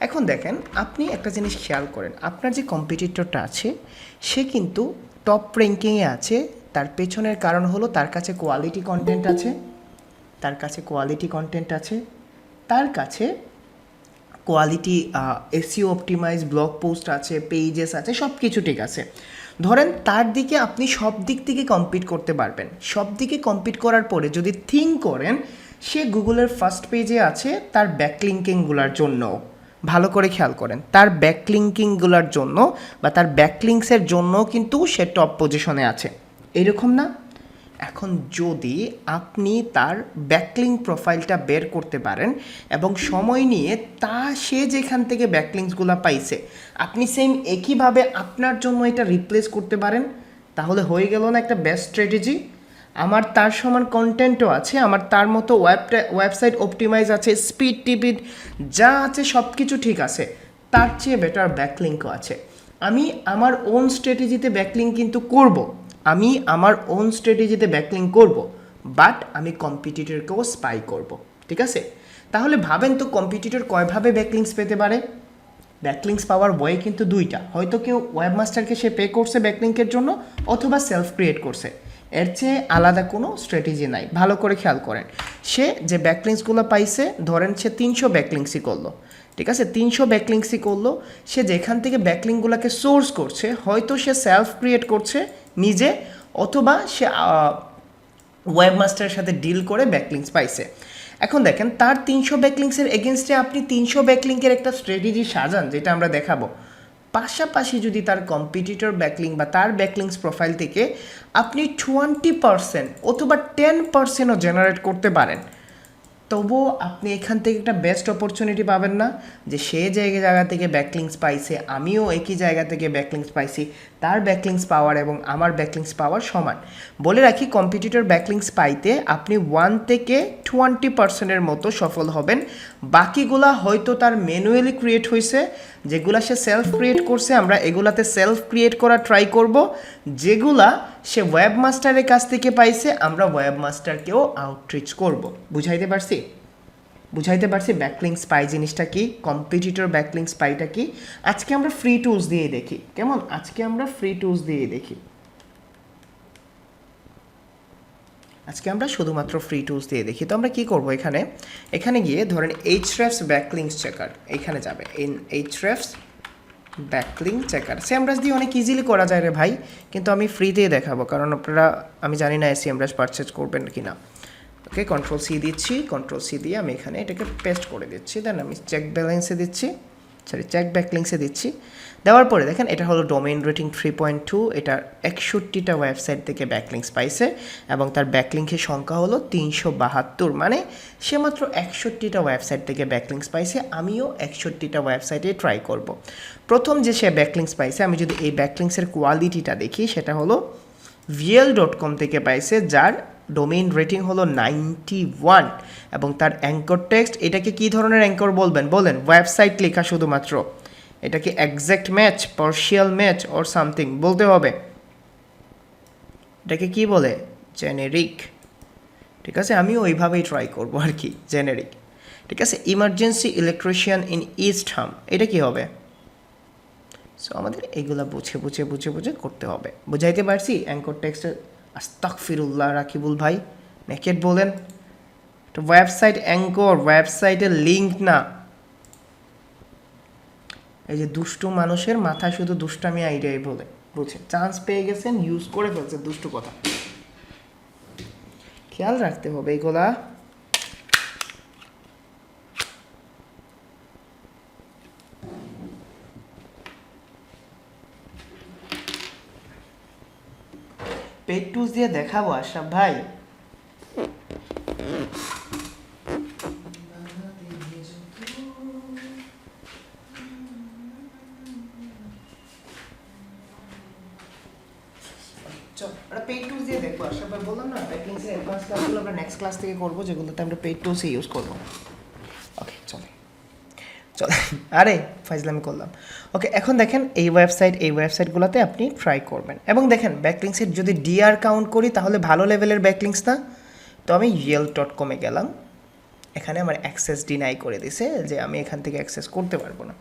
এখন দেখেন আপনি একটা জিনিস খেয়াল করেন, আপনার যে কম্পিটিটরটা আছে সে কিন্তু টপ র্যাঙ্কিংয়ে আছে। তার পেছনের কারণ হলো তার কাছে কোয়ালিটি কন্টেন্ট আছে, তার কাছে quality SEO optimize blog post আছে, পেজেস আছে, সব কিছু ঠিক আছে। ধরেন তার দিকে আপনি সব দিক থেকে কম্পিট করতে পারবেন। সব দিকে কম্পিট করার পরে যদি থিঙ্ক করেন সে গুগলের ফার্স্ট পেজে আছে তার ব্যাকলিঙ্কিংগুলোর জন্য, ভালো করে খেয়াল করেন, তার ব্যাকলিঙ্কিংগুলোর জন্য বা তার ব্যাকলিঙ্কসের জন্য কিন্তু সে টপ পজিশনে আছে, এরকম না? এখন যদি আপনি তার ব্যাকলিঙ্ক প্রোফাইলটা বের করতে পারেন এবং সময় নিয়ে সে যেখান থেকে ব্যাকলিঙ্কসগুলো পাইছে আপনি সেম একইভাবে আপনার জন্য এটা রিপ্লেস করতে পারেন, তাহলে হয়ে গেল না একটা বেস্ট স্ট্র্যাটেজি। আমার তার সমান কন্টেন্টও আছে, আমার তার মতো ওয়েবসাইট অপটিমাইজ আছে, স্পিড টিপিড যা আছে সব কিছু ঠিক আছে, তার চেয়ে বেটার ব্যাকলিঙ্কও আছে। আমি আমার ওন স্ট্র্যাটেজিতে ব্যাকলিঙ্ক কিন্তু করব, আমি আমার ওন স্ট্র্যাটেজিতে ব্যাকলিঙ্ক করব, বাট আমি কম্পিটিটরকেও স্পাই করব, ঠিক আছে? তাহলে ভাবেন তো কম্পিটিটর কয়ভাবে ব্যাকলিঙ্কস পেতে পারে? ব্যাকলিঙ্কস পাওয়ার ওয়ে কিন্তু দুইটা, হয়তো কেউ ওয়েবমাস্টারকে সে পে করছে ব্যাকলিঙ্কের জন্য, অথবা সেলফ ক্রিয়েট করছে। এর চেয়ে আলাদা কোনো স্ট্র্যাটেজি নাই, ভালো করে খেয়াল করেন। সে যে ব্যাকলিঙ্কসগুলো পাইছে, ধরেন সে 300 ব্যাকলিঙ্কসই করলো, ঠিক আছে? 300 ব্যাকলিঙ্কসই করলো, সে যেখান থেকে ব্যাকলিঙ্কগুলোকে সোর্স করছে, হয়তো সে সেলফ ক্রিয়েট করছে নিজে, অথবা সে ওয়েবমাস্টারের সাথে ডিল করে ব্যাকলিঙ্কস পাইছে। এখন দেখেন তার 300 ব্যাকলিঙ্কসের এগেনস্টে আপনি 300 ব্যাকলিঙ্কের একটা স্ট্র্যাটেজি সাজান, যেটা আমরা দেখাবো। পাশাপাশি যদি তার কম্পিটিটর ব্যাকলিঙ্ক বা তার ব্যাকলিঙ্কস প্রোফাইল থেকে আপনি 20% অথবা 10%ও জেনারেট করতে পারেন, তবুও আপনি এখান থেকে একটা বেস্ট অপরচুনিটি পাবেন না যে সে জায়গা থেকে ব্যাকলিঙ্কস পাইছে, আমিও একই জায়গা থেকে ব্যাকলিঙ্কস পাইছি, তার ব্যাকলিঙ্কস পাওয়ার এবং আমার ব্যাকলিঙ্কস পাওয়ার সমান। বলে রাখি, কম্পিটিটর ব্যাকলিঙ্কস পাইতে আপনি 1 থেকে 20%-এর মতো সফল হবেন। বাকিগুলা হয়তো তার ম্যানুয়ালি ক্রিয়েট হয়েছে, যেগুলা সে সেলফ ক্রিয়েট করছে আমরা এগুলাতে সেলফ ক্রিয়েট করা ট্রাই করব, যেগুলা সে ওয়েবমাস্টারের কাছ থেকে পাইছে আমরা ওয়েবমাস্টারকেও আউটরিচ করব। বুঝাইতে পারছি? ব্যাকলিঙ্ক স্পাই জিনিসটা কি, কম্পিটিটর ব্যাকলিঙ্ক স্পাইটা কি। আজকে আমরা ফ্রি টুলস দিয়ে দেখি, কেমন? আজকে আমরা শুধুমাত্র ফ্রি টুলস দিয়ে দেখি। তো আমরা কি করব, এখানে গিয়ে ধরেন Ahrefs ব্যাকলিঙ্কস চেকার, এখানে যাবে Ahrefs ব্যাকলিঙ্ক চেকার। সেমরাস দিয়ে অনেক ইজিলি করা যায় রে ভাই, কিন্তু আমি ফ্রিতেই দেখাবো, কারণ আপনারা, আমি জানি না সেমরাস পারচেজ করবেন কি না। ওকে, কন্ট্রোল সি দিচ্ছি, কন্ট্রোল সি দিয়ে আমি এখানে এটাকে পেস্ট করে দিচ্ছি, দেন আমি চেক ব্যাকলিঙ্কসে দিচ্ছি। দেওয়ার পরে দেখেন এটা হলো ডোমেইন রেটিং 3.2, এটা 61টা ওয়েবসাইট থেকে ব্যাকলিঙ্কস পাইছে এবং তার ব্যাকলিঙ্কের সংখ্যা হলো 372, মানে সে মাত্র 61টা ওয়েবসাইট থেকে ব্যাকলিঙ্কস পাইছে। আমিও 61টা ওয়েবসাইটে ট্রাই করব। প্রথম যে সে ব্যাকলিঙ্কস পাইছে, আমি যদি এই ব্যাকলিঙ্কসের কোয়ালিটিটা দেখি, সেটা হলো vl.com থেকে পাইছে, যার ডোমেইন রেটিং হলো 91 এবং তার অ্যাঙ্কর টেক্সট, এটাকে কি ধরনের অ্যাঙ্কর বলেন? ওয়েবসাইট লেখা শুধুমাত্র, এটাকে exact match, partial match or something বলতে হবে, এটাকে কি বলে? জেনেরিক, ঠিক আছে? আমিও ওইভাবেই ট্রাই করবো আর কি, জেনেরিক, ঠিক আছে? ইমার্জেন্সি ইলেকট্রিশিয়ান ইন ইস্ট হাম, এটা কি হবে? সো আমাদের এইগুলা বুঝে করতে হবে। বুঝাইতে পারছি? অ্যাঙ্কর টেক্সটের আস্তাগফিরুল্লাহ রাকিবুল ভাই, নেকেট বলেন, তো ওয়েবসাইট অ্যাঙ্কর, ওয়েবসাইটের লিঙ্ক না। এই যে দুষ্টু মানুষের মাথায় শুধু দুষ্টামি আইডিয়াই বলে, বুঝে চান্স পেয়ে গেছেন, ইউজ করে ফেলছে, দুষ্টু কথা। খেয়াল রাখতে হবে এইগুলা। পেড টুলস দিয়ে দেখাবো আশরাফ ভাই। পেড টুলস দিয়ে দেখবো আশরাফ ভাই, বললাম না ব্যাকলিংকসের অ্যাডভান্স ক্লাসগুলো আমরা নেক্সট ক্লাস থেকে করবো, যেগুলোতে আমরা পেড টুলসই ইউজ করবো। ওকে চলে, আরে ফাইজলামি করলাম। ওকে, এখন দেখেন এই ওয়েবসাইটগুলোতে আপনি ট্রাই করবেন এবং দেখেন ব্যাকলিংকসের যদি ডিআর কাউন্ট করি তাহলে ভালো লেভেলের ব্যাকলিংকস না। তো আমি yell.com-এ গেলাম, এখানে আমার অ্যাক্সেস ডিনাই করে দিছে, যে আমি এখান থেকে অ্যাক্সেস করতে পারবো না।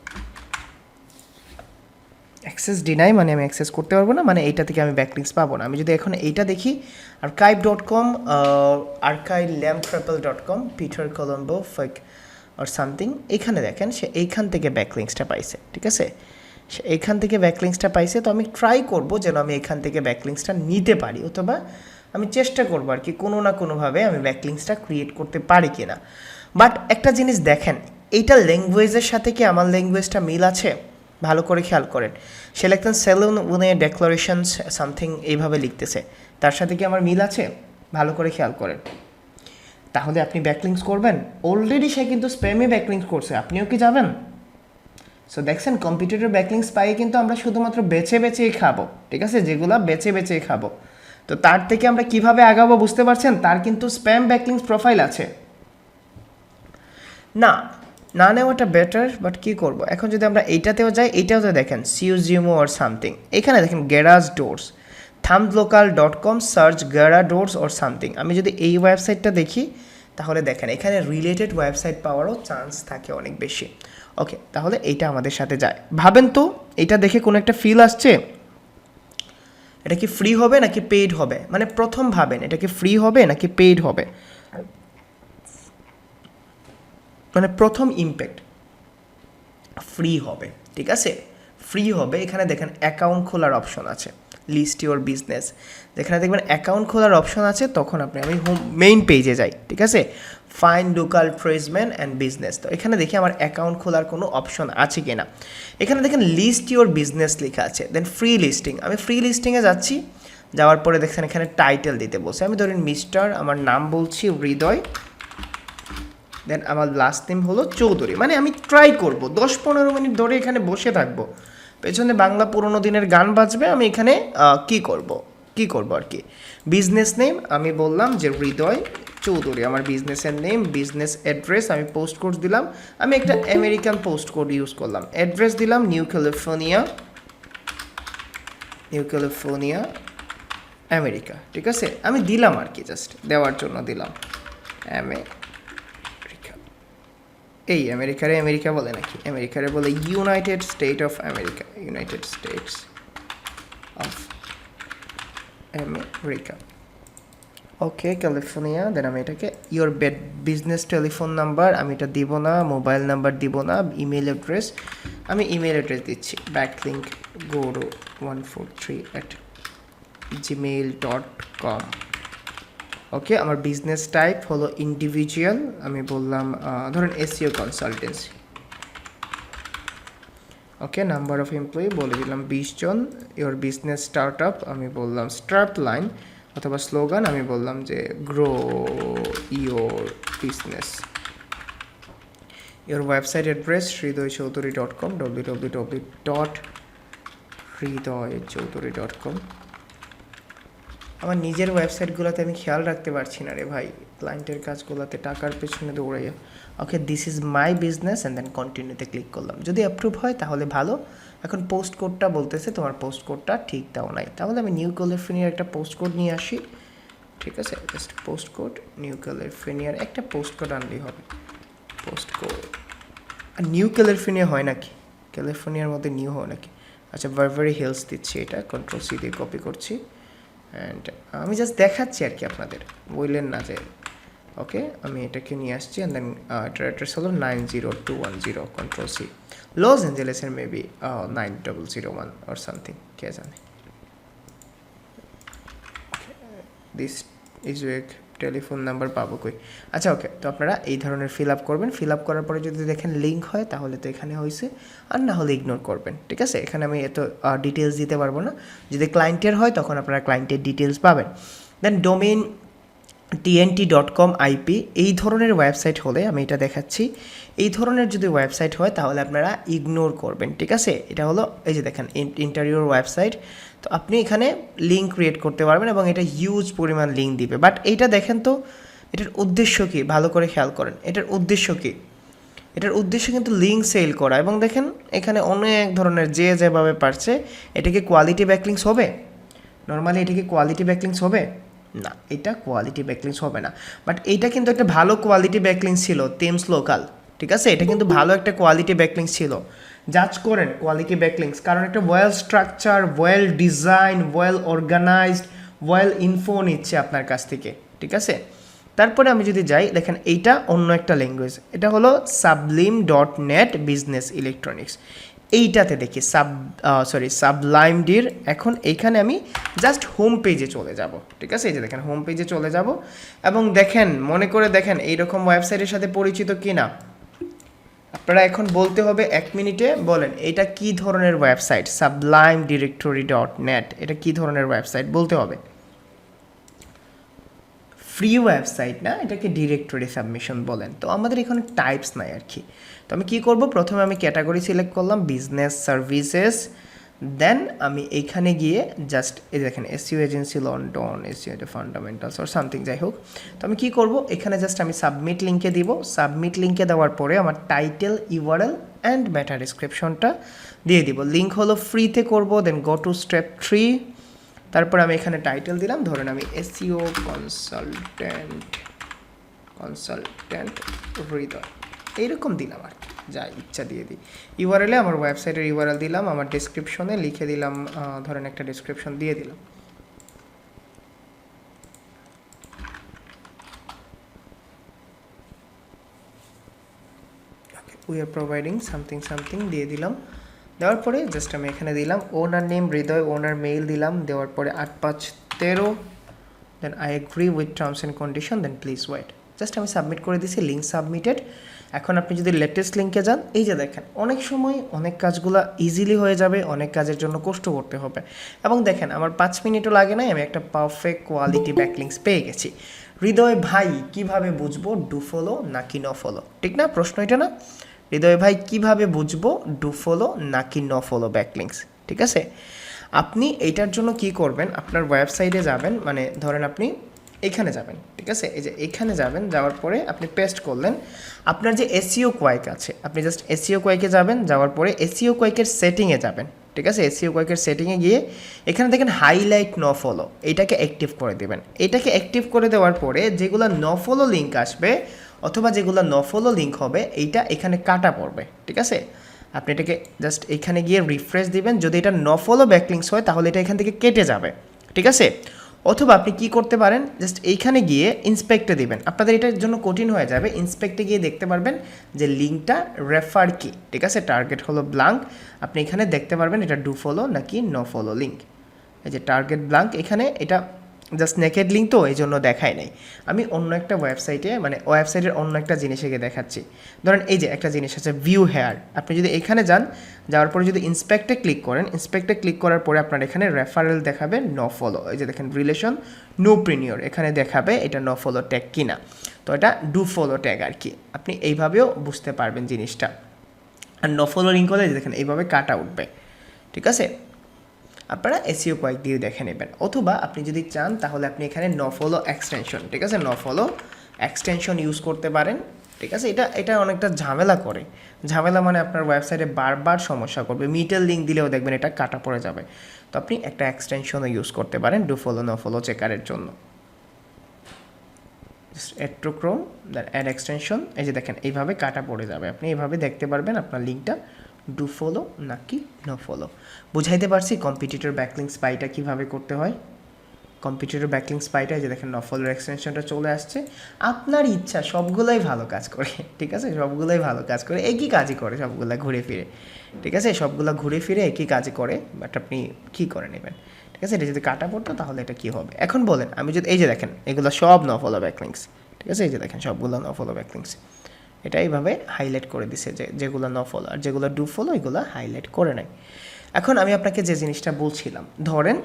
অ্যাক্সেস ডিনাই মানে আমি অ্যাক্সেস করতে পারবো না, মানে এইটা থেকে আমি ব্যাকলিংকস পাবো না। আমি যদি এখন এইটা দেখি, archive.com, archive.com, Peter Colombo fake আর সামথিং, এখানে দেখেন সে এইখান থেকে ব্যাকলিংকসটা পাইছে, ঠিক আছে? সে এইখান থেকে ব্যাকলিংকসটা পাইছে। তো আমি ট্রাই করব যেন আমি এখান থেকে ব্যাকলিংকসটা নিতে পারি, অথবা আমি চেষ্টা করবো আর কি কোনো না কোনোভাবে আমি ব্যাকলিংকসটা ক্রিয়েট করতে পারি কিনা। বাট একটা জিনিস দেখেন, এইটা ল্যাঙ্গুয়েজের সাথে কি আমার ল্যাঙ্গুয়েজটা মিল আছে? ভালো করে খেয়াল করেন, সে লিখতেন সেলুন উনে ডেক্লারেশনস সামথিং, এইভাবে লিখতেছে, তার সাথে কি আমার মিল আছে? ভালো করে খেয়াল করেন। তাহলে আপনি ব্যাকলিংকস করবেন? অলরেডি সে কিন্তু স্প্যামে ব্যাকলিংকস করছে, আপনিও কি যাবেন? সো দেখছেন, কম্পিটিটর ব্যাকলিংকস পাই কিন্তু আমরা শুধুমাত্র বেছে বেছেই খাবো, ঠিক আছে? যেগুলো বেছে বেছেই খাবো, তো তার থেকে আমরা কিভাবে আগাবো বুঝতে পারছেন? তার কিন্তু স্প্যাম ব্যাকলিংস প্রোফাইল আছে না, না নেওয়াটা বেটার, বাট কী করবো এখন যদি আমরা এইটাতেও যাই, এইটাও তো দেখেন সিউজিমো অর সামথিং, এখানে দেখেন garage doors, thumblocal.com search garage doors or something. আমি যদি এই ওয়েবসাইটটা দেখি তাহলে দেখেন এখানে রিলেটেড ওয়েবসাইট পাওয়ারও চান্স থাকে অনেক বেশি। ওকে, তাহলে এইটা আমাদের সাথে যায়। ভাবেন তো এটা দেখে কোনো একটা ফিল আসছে? এটা কি ফ্রি হবে নাকি পেইড হবে? মানে প্রথম ভাবেন এটা কি ফ্রি হবে নাকি পেইড হবে, মানে প্রথম ইম্প্যাক্ট ফ্রি হবে। ঠিক আছে, ফ্রি হবে। এখানে দেখেন অ্যাকাউন্ট খোলার অপশন আছে, লিস্ট ইউর বিজনেস, যেখানে দেখবেন অ্যাকাউন্ট খোলার অপশন আছে, তখন আমি হোম মেইন পেজে যাই। ঠিক আছে, find local tradesman and business, তো এখানে দেখি আমার অ্যাকাউন্ট খোলার কোনো অপশন আছে কি না। এখানে দেখেন লিস্ট ইউর বিজনেস লেখা আছে, দেন ফ্রি লিস্টিং, আমি ফ্রি লিস্টিংয়ে যাচ্ছি। যাওয়ার পরে দেখছেন এখানে টাইটেল দিতে বলছে, আমি ধরেন মিস্টার, আমার নাম বলছি হৃদয়, দেন আমার লাস্ট নেম হলো চৌধুরী। মানে আমি ট্রাই করব 10-15 মিনিট ধরে এখানে বসে থাকবো, পেছনে বাংলা পুরোনো দিনের গান বাজবে, আমি এখানে কি করব আর কি। বিজনেস নেম আমি বললাম যে হৃদয় চৌধুরী, আমার বিজনেসের নেম, বিজনেস অ্যাড্রেস, আমি পোস্ট কোড দিলাম, আমি একটা আমেরিকান পোস্ট কোড ইউজ করলাম, অ্যাড্রেস দিলাম নিউ ক্যালিফোর্নিয়া আমেরিকা। ঠিক আছে, আমি দিলাম আর কি, জাস্ট দেওয়ার জন্য দিলাম এই আমেরিকারে আমেরিকা বলে নাকি, আমেরিকারে বলে United State of America, United States of America. Okay, California, then আমি এটাকে ইয়োর বিজনেস টেলিফোন নাম্বার, আমি এটা দিব না, মোবাইল নাম্বার দিব না, ইমেল অ্যাড্রেস, আমি ইমেল অ্যাড্রেস দিচ্ছি ব্যাকলিঙ্ক গোরো 143@gmail.com। ওকে, আমার বিজনেস টাইপ হলো ইন্ডিভিজুয়াল, আমি বললাম ধরুন SEO consultancy. Okay, number of employee বলে দিলাম 20 জন। ইওর বিজনেস স্টার্ট আপ, আমি বললাম স্টার্ট লাইন অথবা স্লোগান, আমি বললাম যে grow your business. Your website address hridoychaudhury.com, www.hridoychaudhury.com। আমার নিজের ওয়েবসাইটগুলোতে আমি খেয়াল রাখতে পারছি না রে ভাই, ক্লায়েন্টের কাজগুলোতে টাকার পেছনে দৌড়াইয়া। Okay, this is my business and then কন্টিনিউতে ক্লিক করলাম, যদি অ্যাপ্রুভ হয় তাহলে ভালো। এখন পোস্ট কোডটা বলতেছে তোমার পোস্ট কোডটা ঠিক দাও নাই, তাহলে আমি নিউ ক্যালিফোর্নিয়ার একটা পোস্ট কোড নিয়ে আসি। ঠিক আছে, জাস্ট পোস্ট কোড নিউ ক্যালিফোর্নিয়ার একটা পোস্ট কোড আনলেই হবে, পোস্ট কোড। আর নিউ ক্যালিফোর্নিয়া হয় নাকি, ক্যালিফোর্নিয়ার মধ্যে নিউ হয় নাকি? আচ্ছা, বারবারি হিলস দিচ্ছি, এটা কন্ট্রোল সি দিয়ে কপি করছি, অ্যান্ড আমি জাস্ট দেখাচ্ছি আর কি আপনাদের, বললেন না যে। ওকে, আমি এটাকে নিয়ে আসছি, অ্যান্ড দেন এটার অ্যাড্রেস হলো 90210, কন্ট্রোল সি, লস অ্যাঞ্জেলেসের মেবি 9001 অর সামথিং, কে জানে। This is week telephone number পাবো কই? আচ্ছা, ওকে, তো আপনারা এই ধরনের ফিল আপ করবেন, ফিল আপ করার পরে যদি দেখেন লিঙ্ক হয় তাহলে তো এখানে হয়েছে, আর না হলে ইগনোর করবেন। ঠিক আছে, এখানে আমি এত ডিটেলস দিতে পারবো না, যদি ক্লায়েন্টের হয় তখন আপনারা ক্লায়েন্টের ডিটেলস পাবেন। দেন ডোমেইন tnt.com IP, এই ধরনের ওয়েবসাইট হলে আমি এটা দেখাচ্ছি, এই ধরনের যদি ওয়েবসাইট হয় তাহলে আপনারা ইগনোর করবেন। ঠিক আছে, এটা হলো এই যে দেখেন ইন্টারিয়র ওয়েবসাইট, তো আপনি এখানে লিঙ্ক ক্রিয়েট করতে পারবেন এবং এটা হিউজ পরিমাণ লিঙ্ক দিবে। বাট এইটা দেখেন তো, এটার উদ্দেশ্য কী, ভালো করে খেয়াল করেন, এটার উদ্দেশ্য কী? এটার উদ্দেশ্য কিন্তু লিঙ্ক সেল করা, এবং দেখেন এখানে অনেক ধরনের যে যেভাবে পারছে। এটা কি কোয়ালিটি ব্যাকলিংস হবে? নর্মালি এটা কি কোয়ালিটি ব্যাকলিংস হবে? না, এটা কোয়ালিটি ব্যাকলিংস হবে না। বাট এইটা কিন্তু একটা ভালো কোয়ালিটি ব্যাকলিংস ছিল, থেমস লোকাল। ঠিক আছে, এটা কিন্তু ভালো একটা কোয়ালিটি ব্যাকলিংস ছিল। জাজ করেন কোয়ালিটি ব্যাকলিংস, কারণ একটা well structure, well design, well organized, well info নিচ্ছে আপনার কাছ থেকে। ঠিক আছে, তারপরে আমি যদি যাই, দেখেন এইটা অন্য একটা ল্যাঙ্গুয়েজ, এটা হলো sublime.net বিজনেস ইলেকট্রনিক্স। এইটাতে দেখি সাবলাইমডির। এখন এইখানে আমি জাস্ট হোম পেজে চলে যাব। ঠিক আছে, এই যে দেখেন হোম পেজে চলে যাব, এবং দেখেন মনে করে দেখেন এইরকম ওয়েবসাইটের সাথে পরিচিত কি না। আপনারা এখন বলতে হবে 1 মিনিটে, বলেন এটা কি ধরনের ওয়েবসাইট, sublime.net, এটা কি ধরনের ওয়েবসাইট বলতে হবে। ফ্রি ওয়েবসাইট না, এটাকে ডিরেক্টরি সাবমিশন বলেন। তো আমাদের এখানে টাইপস নাই আর কি। তো আমি কী করব, প্রথমে আমি ক্যাটাগরি সিলেক্ট করলাম বিজনেস সার্ভিসেস, দেন আমি এইখানে গিয়ে জাস্ট এই দেখেন SEO agency London, SEO fundamentals or something, যাই হোক। তো আমি কি করব, এখানে জাস্ট আমি সাবমিট লিঙ্কে দিব। সাবমিট লিঙ্কে দেওয়ার পরে আমার টাইটেল, ইউআরএল অ্যান্ড মেটা ডিসক্রিপশনটা দিয়ে দিব। লিঙ্ক হলো ফ্রিতে করব, দেন গো টু স্টেপ 3। তারপর আমি এখানে টাইটেল দিলাম, ধরেন আমি এসইও কনসালটেন্ট হৃদয়, এইরকম দিলাম আর কি, যা ইচ্ছা দিয়ে দিই। ইউআরএলে আমার ওয়েবসাইটের ইউআরএল দিলাম, আমার ডেসক্রিপশনে লিখে দিলাম, ধরেন একটা ডেসক্রিপশন দিয়ে দিলাম। উই আর প্রোভাইডিং সামথিং দিয়ে দিলাম। দেওয়ার পরে জাস্ট আমি এখানে দিলাম ওনার নেম হৃদয়, ওনার মেইল দিলাম, দেওয়ার পরে 8513, then I agree with terms and condition, then please wait. Just আমি সাবমিট করে দিছি, লিঙ্ক সাবমিটেড। এখন আপনি যদি লেটেস্ট লিঙ্কে যান, এই যে দেখেন অনেক সময় অনেক কাজগুলো ইজিলি হয়ে যাবে, অনেক কাজের জন্য কষ্ট করতে হবে। এবং দেখেন আমার 5 মিনিটও লাগে নাই, আমি একটা পারফেক্ট কোয়ালিটি ব্যাকলিংস পেয়ে গেছি। হৃদয় ভাই কিভাবে বুঝবো ডু ফলো নাকি ন ফলো, ঠিক না? প্রশ্ন এটা না? হৃদয় ভাই কিভাবে বুঝবো ডু ফলো নাকি ন ফলো ব্যাকলিংস, ঠিক আছে? আপনি এইটার জন্য কি করবেন, আপনার ওয়েবসাইটে যাবেন, মানে ধরেন আপনি এখানে যাবেন, ঠিক আছে? এই যে এখানে যাবেন, যাওয়ার পরে আপনি পেস্ট করলেন আপনার যে এসইও কোয়াইক আছে, আপনি জাস্ট এসইও কোয়াইকে যাবেন, যাওয়ার পরে এসইও কোয়াইকের সেটিংয়ে যাবেন, ঠিক আছে? এসইও কোয়াইকের সেটিংয়ে গিয়ে এখানে দেখেন হাইলাইট ন ফলো, এইটাকে অ্যাক্টিভ করে দেবেন। এটাকে অ্যাক্টিভ করে দেওয়ার পরে যেগুলো ন ফলো লিঙ্ক আসবে অথবা যেগুলো ন ফলো লিঙ্ক হবে, এইটা এখানে কাটা পড়বে, ঠিক আছে? আপনি এটাকে জাস্ট এখানে গিয়ে রিফ্রেশ দিবেন। যদি এটা ন ফলো ব্যাকলিংস হয় তাহলে এটা এখান থেকে কেটে যাবে, ঠিক আছে? অথবা আপনি কি করতে পারেন, জাস্ট এইখানে গিয়ে ইন্সপেক্টে দিবেন। আপনাদের এটার জন্য কঠিন হয়ে যাবে, ইন্সপেক্টে গিয়ে দেখতে পারবেন যে লিঙ্কটা রেফার কি, ঠিক আছে? টার্গেট হলো ব্লাঙ্ক, আপনি এখানে দেখতে পারবেন এটা ডু ফলো নাকি ন ফলো লিঙ্ক। এই যে টার্গেট ব্লাঙ্ক, এখানে এটা জাস্ট নেকেড লিঙ্ক তো এই জন্য দেখায় নাই। আমি অন্য একটা ওয়েবসাইটে, মানে ওয়েবসাইটের অন্য একটা জিনিসে গিয়ে দেখাচ্ছি। ধরেন এই যে একটা জিনিস আছে ভিউ হেয়ার, আপনি যদি এখানে যান, যাওয়ার পরে যদি ইন্সপেক্টে ক্লিক করেন, ইন্সপেক্টে ক্লিক করার পরে আপনার এখানে রেফারেল দেখাবে ন ফলো। এই যে দেখেন রিলেশন নো প্রিনিয়র, এখানে দেখাবে এটা ন ফলো ট্যাগ কিনা, তো এটা ডু ফলো ট্যাগ আর কি। আপনি এইভাবেও বুঝতে পারবেন জিনিসটা। আর ন ফলো লিঙ্ক হলে দেখেন এইভাবে কাটা উঠবে, ঠিক আছে? আপনারা এসইও কোয়াইক দিয়ে দেখে নেবেন। অথবা আপনি যদি চান তাহলে আপনি এখানে ন ফলো এক্সটেনশন, ঠিক আছে? ন ফলো এক্সটেনশন ইউজ করতে পারেন, ঠিক আছে? এটা অনেকটা ঝামেলা করে, ঝামেলা মানে আপনার ওয়েবসাইটে বারবার সমস্যা করবে, মিটেল লিঙ্ক দিলেও দেখবেন এটা কাটা পড়ে যাবে। তো আপনি একটা এক্সটেনশনও ইউজ করতে পারেন ডু ফলো ন ফলো চেকারের জন্য। Add to Chrome, then add extension, এই যে দেখেন এইভাবে কাটা পড়ে যাবে। আপনি এইভাবে দেখতে পারবেন আপনার লিঙ্কটা ডু ফলো নাকি নো ফলো। বুঝাইতে পারছি কম্পিটিটর ব্যাকলিংস পাইটা কীভাবে করতে হয়? কম্পিটিটর ব্যাকলিংস পাইটা যে দেখেন নো ফলোর এক্সটেনশনটা চলে আসছে। আপনার ইচ্ছা, সবগুলোই ভালো কাজ করে, ঠিক আছে? সবগুলোই ভালো কাজ করে, একই কাজই করে সবগুলা ঘুরে ফিরে, ঠিক আছে? সবগুলা ঘুরে ফিরে একই কাজই করে, বাট আপনি কী করে নেবেন, ঠিক আছে? এটা যদি কাটা পড়তো তাহলে এটা কী হবে? এখন বলেন, আমি যদি এই যে দেখেন এগুলো সব নো ফলো ব্যাকলিংস, ঠিক আছে? এই যে দেখেন সবগুলো নো ফলো ব্যাকলিংস, এটা এইভাবে হাইলাইট করে দিছে যে যেগুলো ন ফলো, আর যেগুলো ডু ফলো এগুলো হাইলাইট করে নাই। এখন আমি আপনাকে যে জিনিসটা বলছিলাম, ধরেন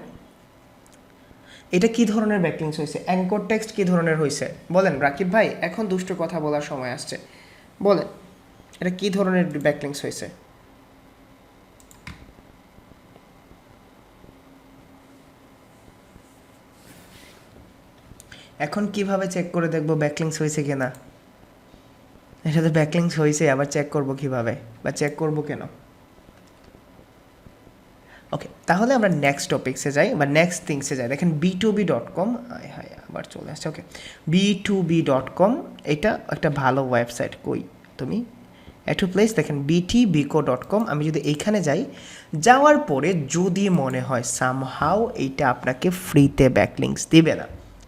এটা কি ধরনের ব্যাকলিংস হয়েছে, অ্যাঙ্কর টেক্সট কি ধরনের হয়েছে বলেন রাকিব ভাই, এখন দুষ্ট কথা বলার সময় আসছে, বলেন এটা কি ধরনের ব্যাকলিংস হয়েছে? এখন কিভাবে চেক করে দেখবো ব্যাকলিংস হয়েছে কিনা? এটা তো ব্যাকলিংস হয়েছে, আবার চেক করব কিভাবে, বা চেক করব কেন? ওকে, তাহলে আমরা নেক্সট টপিক্সে যাই বা নেক্সট থিংসে যাই। দেখেন b2b.com, হাই আবার চলে আসছে। b2b.com এটা একটা ভালো ওয়েবসাইট। কই তুমি একটু প্লেস দেখেন btbico.com। আমি যদি এইখানে যাই, যাওয়ার পরে যদি মনে হয় সামহাও এইটা আপনাকে ফ্রিতে ব্যাকলিংস দিবে না,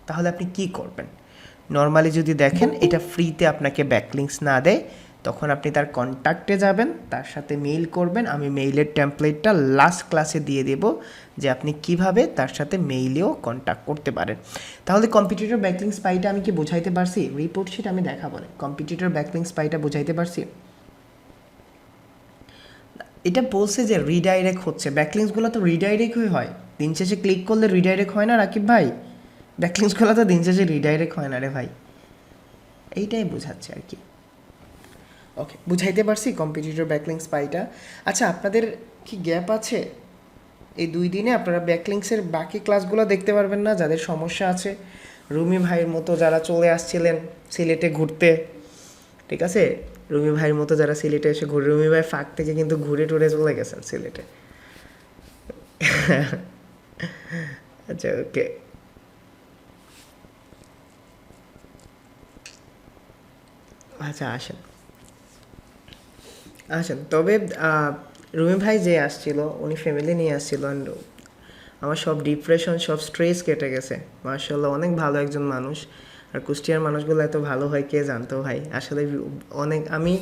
তাহলে আপনি কি করবেন? নর্মালি যদি দেখেন এটা ফ্রিতে আপনাকে ব্যাকলিংস না দেয়, তখন আপনি তার কন্ট্যাক্টে যাবেন, তার সাথে মেইল করবেন। আমি মেইলের টেমপ্লেটটা লাস্ট ক্লাসে দিয়ে দেব যে আপনি কিভাবে তার সাথে মেইলেও কন্ট্যাক্ট করতে পারেন। তাহলে কম্পিটিটর ব্যাকলিংস পাইটা আমি কি বোঝাইতে পারছি? রিপোর্ট শিট আমি দেখাবো না, কম্পিটিটর ব্যাকলিংস পাইটা বোঝাইতে পারছি? এটা বলছে যে রিডাইরেক্ট হচ্ছে, ব্যাকলিংসগুলো তো রিডাইরেক্টই হয়, দিন শেষে ক্লিক করলে রিডাইরেক্ট হয় না রাকিব ভাই? ব্যাকলিংসগুলো তো দিন শেষে রিডাইরেক্ট হয় না রে ভাই, এইটাই বোঝাচ্ছে আর কি। ওকে, বুঝাইতে পারছি কম্পিটিটর ব্যাকলিংস পাইটা? আচ্ছা, আপনাদের কি গ্যাপ আছে? এই 2 দিনে আপনারা ব্যাকলিংসের বাকি ক্লাসগুলো দেখতে পারবেন না যাদের সমস্যা আছে। রুমি ভাইয়ের মতো যারা চলে আসছিলেন সিলেটে ঘুরতে, ঠিক আছে, রুমি ভাইয়ের মতো যারা সিলেটে এসে ঘুরে, রুমি ভাই ফাঁক থেকে কিন্তু ঘুরে টুরে চলে গেছেন সিলেটে। আচ্ছা ওকে, আচ্ছা আসেন আসেন। তবে রুমি ভাই যে আসছিল উনি ফ্যামিলি নিয়ে আসছিল, and আমার সব ডিপ্রেশন সব স্ট্রেস কেটে গেছে মার্শাল্লাহ। অনেক ভালো একজন মানুষ। আর কুষ্টিয়ার মানুষগুলো এত ভালো হয় কে জানতো ভাই। আসলে অনেক আমি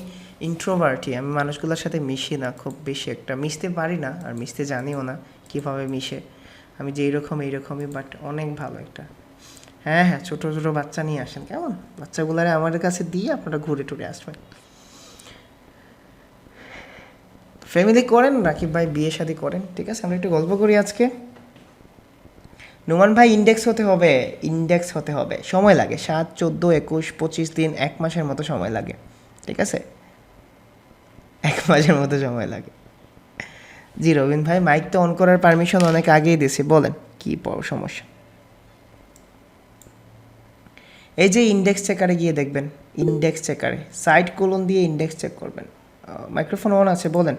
ইন্ট্রোভার্টই, আমি মানুষগুলোর সাথে মিশি না খুব বেশি, একটা মিশতে পারি না আর মিশতে জানিও না কীভাবে মিশে। আমি যেই রকম এইরকমই, বাট অনেক ভালো একটা। হ্যাঁ হ্যাঁ, ছোটো ছোটো বাচ্চা নিয়ে আসেন কেমন, বাচ্চাগুলারে আমাদের কাছে দিয়ে আপনারা ঘুরে টুরে আসবেন। ফ্যামিলি করেন, রাকিব ভাই বিয়ে শাদী করেন, ঠিক আছে। আমরা একটু গল্প করি আজকে। নোমান ভাই ইন্ডেক্স হতে হবে, ইন্ডেক্স হতে হবে, সময় লাগে 7, 14, 21, 25 দিন, 1 মাসের মতো সময় লাগে, ঠিক আছে, 1 মাসের মতো সময় লাগে। জি রবিন ভাই, মাইক তো অন করার পারমিশন অনেক আগেই দিয়েছি, বলেন কী সমস্যা। এই যে ইন্ডেক্স চেকারে গিয়ে দেখবেন, ইন্ডেক্স চেকারে সাইড কোলন দিয়ে ইন্ডেক্স চেক করবেন। মাইক্রোফোন অন আছে, বলেন।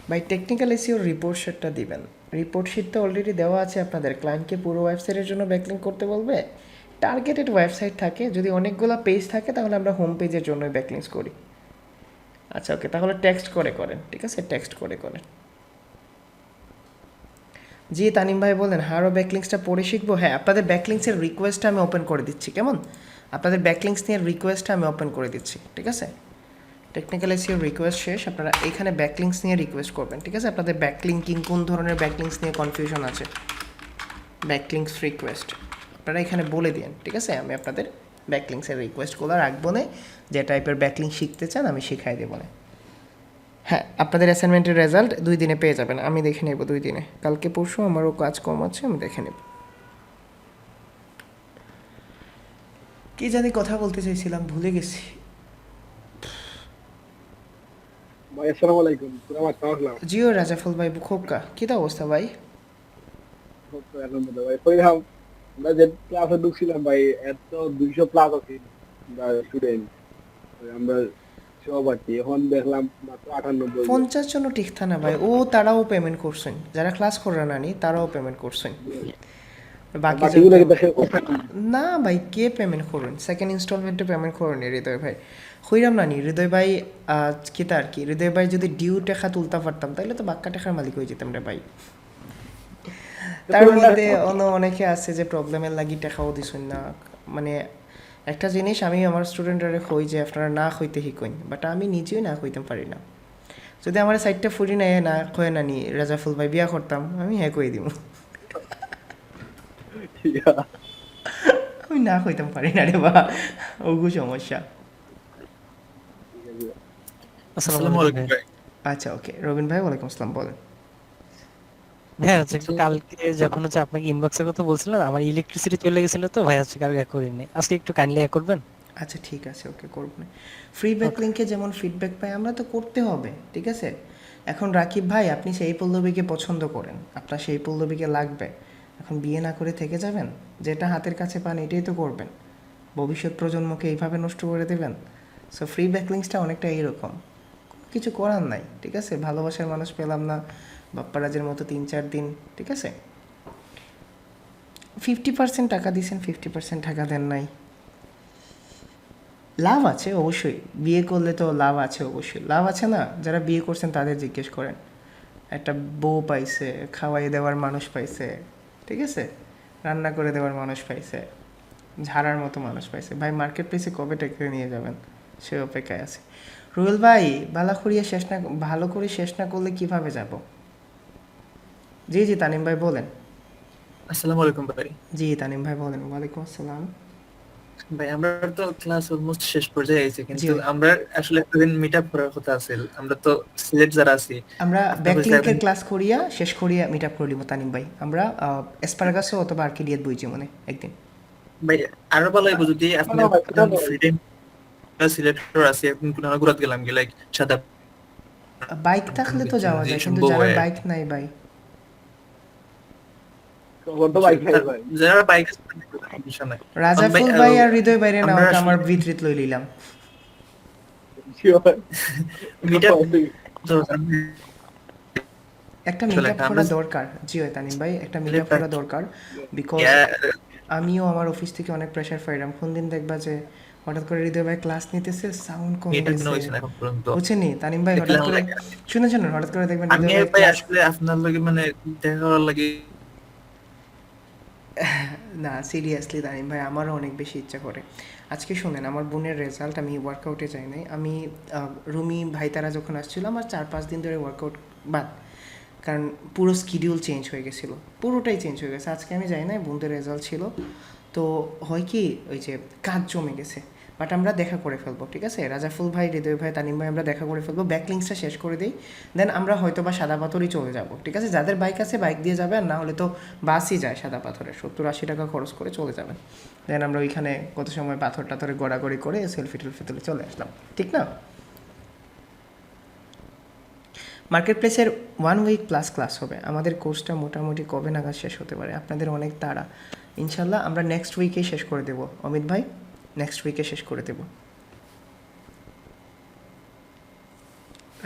ভাই টেকনিক্যাল এসইওর রিপোর্ট শিটটা দিবেন। রিপোর্ট শিটটা অলরেডি দেওয়া আছে আপনাদের। ক্লায়েন্টকে পুরো ওয়েবসাইটের জন্য ব্যাকলিংক করতে বলবে। টার্গেটেড ওয়েবসাইট থাকে, যদি অনেকগুলো পেজ থাকে তাহলে আমরা হোম পেজের জন্যই ব্যাকলিংস করি। আচ্ছা ওকে, তাহলে টেক্সট করে করেন, ঠিক আছে, টেক্সট করে করেন। জি তানিম ভাই বলেন, হারো ব্যাকলিংসটা পড়ে শিখবো। হ্যাঁ, আপনাদের ব্যাকলিংসের রিকোয়েস্টটা আমি ওপেন করে দিচ্ছি, কেমন, আপনাদের ব্যাকলিংস নিয়ে রিকোয়েস্টটা আমি ওপেন করে দিচ্ছি, ঠিক আছে। টেকনিক্যাল এসইও রিকোয়েস্ট শেষ, আপনারা এখানে ব্যাকলিংস নিয়ে রিকোয়েস্ট করবেন, ঠিক আছে। আপনাদের ব্যাকলিংকিং কোন ধরনের ব্যাকলিংস নিয়ে কনফিউশন আছে, ব্যাকলিংস রিকোয়েস্ট আপনারা এখানে বলে দিন, ঠিক আছে। আমি আপনাদের ব্যাকলিংসের রিকোয়েস্টগুলো রাখবো না, যে টাইপের ব্যাকলিং শিখতে চান আমি শিখাই দেবো না। হ্যাঁ, আপনাদের অ্যাসাইনমেন্টের রেজাল্ট 2 দিনে পেয়ে যাবেন, আমি দেখে নেব 2 দিনে, কালকে পরশু আমারও কাজ কম আছে, আমি দেখে নেব। কি জানি কথা বলতে চাইছিলাম, ভুলে গেছি। ভাই আসসালামু আলাইকুম, পুরো আমার সালাম। জিও রাজাফল ভাই খোকা, কী অবস্থা ভাই? আলহামদুলিল্লাহ ভাই, কইলাম আমরা যে ক্লাসে ঢুকছিলাম ভাই, এত 200 প্লাস আছে স্টুডেন্ট, আমরা সহপাঠী, এখন দেখলাম মাত্র 98। 50 জন ঠিক না ভাই, ও তারাও পেমেন্ট করছেন, যারা ক্লাস করে নানি তারাও পেমেন্ট করছেন। বাকি বাকিগুলো কিন্তু না ভাই, কে পেমেন্ট করুন, সেকেন্ড ইনস্টলমেন্টে পেমেন্ট করুন হৃদয় ভাই। হইরাম নানি হৃদয় ভাই, কি তার কি, হৃদয় ভাই যদি ডিউ টেকা তুলতে পারতাম তাহলে তো বাক্কা টেকার মালিক হয়ে যেতাম রে ভাই। তার মধ্যে অনেকে আছে যে প্রবলেমের লাগি টেকাও দিছেন না। মানে একটা জিনিস আমি আমার স্টুডেন্টরা কই যে আপনারা না হইতে শিখুন, বাট আমি নিজেই না হইতে পারি না। যদি আমার সাইডটা ফুরি নাই না কয়ে নানি রাজাফুল ভাই বিয়া করতাম, আমি হ্যাঁ কই দিব, আমি না কইতাম পারি না রে বা, ওগু সমস্যা। আসসালামু আলাইকুম ভাই। আচ্ছা ওকে, রবিন ভাই ওয়ালাইকুম আসসালাম, বলেন। হ্যাঁ হচ্ছে একটু কালকে যখন হচ্ছে আপনাকে ইনবক্সের কথা বলছিলাম, আমার ইলেকট্রিসিটি চলে গেছিল তো ভাই, হচ্ছে কালকে করিনি, আজকে একটু কাইন্ডলি করবেন। আচ্ছা ঠিক আছে, ওকে করব না। ফ্রি ব্যাকলিংকে যেমন ফিডব্যাক পাই আমরা তো করতে হবে, ঠিক আছে। এখন রাকিব ভাই আপনি সেই পল্লবীকে পছন্দ করেন, আপনার সেই পল্লবীকে লাগবে, এখন বিয়ে না করে থেকে যাবেন? যেটা হাতের কাছে পান এটাই তো করবেন, ভবিষ্যৎ প্রজন্মকে এইভাবে নষ্ট করে দেবেন? সো ফ্রি ব্যাকলিংসটা অনেকটা এইরকম, কিছু করার নাই, ঠিক আছে। ভালোবাসার মানুষ পেলাম না, বাপ্পারাজের মতো 3-4 দিন, ঠিক আছে। 50% টাকা দিয়েছেন, 50% টাকা দেন নাই, লাভ আছে অবশ্যই, বিয়ে করলে তো লাভ আছে, অবশ্যই লাভ আছে না। যারা বিয়ে করছেন তাদের জিজ্ঞেস করেন, একটা বউ পাইছে, খাওয়াই দেওয়ার মানুষ পাইছে, ঠিক আছে, রান্না করে দেওয়ার মানুষ পাইছে, ঝাড়ার মতো মানুষ পাইছে। ভাই মার্কেট প্লেসে কবে টেকে নিয়ে যাবেন সে অপেক্ষায় আছে। রুয়েল ভাই ভালো করে শেষ না করলে কিভাবে যাব? জি জি তানিম ভাই বলেন। আসসালামু আলাইকুম ভাই। জি তানিম ভাই বলেন। ওয়ালাইকুম আসসালাম। ভাই আমরা তো ক্লাস অলমোস্ট শেষ পর্যায়ে আইছি, কিন্তু জি। আমরা আসলে একদিন মিট আপ করার কথা আছে। আমরা তো সিলেট যারা আছি, আমরা আপনারা ব্যাকলিংকের যাবেন। ক্লাস করিয়া শেষ করিয়া মিট আপ করে দিব তানিম ভাই। আমরা এসপারাগাসও অথবা আর্কিডিয়াত বইছি মনে একদিন। ভাই আরো ভালো হইব যদি আপনি ফ্রি টাইম সিলেক্টর আছে এখন কোন ঘুরাত গেলাম কি লাইক সাদা বাইক থাকলে তো যাওয়া যায়, কিন্তু সম্ভব যারা হয় বাইক নাই ভাই, তখন তো বাইক নাই ভাই। যারা বাইক সমস্যা নাই রাজাফুল ভাই আর হৃদয় বাইরে না হোক, আমার ভিতরিত লই লিলাম। Sure. মিটআপ একটা আসলে মিটআপ করা আমরা দরকার, জি হয় তানিম ভাই, একটা আসলে মিটআপ করা দরকার, বিকজ আমিও আমার অফিস থেকে অনেক প্রেশার পাইলাম। কোন দিন দেখবা যে হঠাৎ করে হৃদয় ভাই ক্লাস নিতেছে, সাউন্ড কমে এটা কেন গেছে, হয়েছে না এখন পর্যন্ত বুঝছেনি তানিম ভাই? হঠাৎ দেখলাম করে লাগে শুনে শুনুন, হঠাৎ করে দেখবেন আমি হৃদয় ভাই ভাই ক্লাস, আসলে আপনার লগে মানে দেখা করার লাগে না সিরিয়াসলি তানিম ভাই আমারও অনেক বেশি ইচ্ছা করে। আজকে শোনেন, আমার বোনের রেজাল্ট, আমি ওয়ার্কআউটে যাই নাই, আমি রুমি ভাই তারা যখন আসছিল, আমার 4-5 দিন ধরে ওয়ার্কআউট বাদ, কারণ পুরো শিডিউল চেঞ্জ হয়ে গেছিলো, পুরোটাই চেঞ্জ হয়ে গেছে। আজকে আমি যাই নাই, বোনদের রেজাল্ট ছিল, তো হয় কি ওই যে কাজ জমে গেছে, বাট আমরা দেখা করে ফেলবো, ঠিক আছে? রাজাফুল ভাই, হৃদয় ভাই, তানিম ভাই আমরা দেখা করে ফেলবো, ব্যাকলিংসটা শেষ করে দিই, দেন আমরা হয়তো বা সাদা পাথরই চলে যাব, ঠিক আছে? যাদের বাইক আছে বাইক দিয়ে যাবে, আর না হলে তো বাসই যায় সাদা পাথরে, 70-80 টাকা খরচ করে চলে যাবেন। দেন আমরা ওইখানে কত সময় পাথর টাথরে গড়াগড়ি করে সেলফি টেলফি তুলে চলে আসলাম, ঠিক না? মার্কেট প্লেসের 1 উইক প্লাস ক্লাস হবে। আমাদের কোর্সটা মোটামুটি কবে নাগাদ শেষ হতে পারে? আপনাদের অনেক তাড়া। ইনশাল্লাহ আমরা নেক্সট উইকেই শেষ করে দেব, অমিত ভাই, নেক্সট উইকে শেষ করে দেব।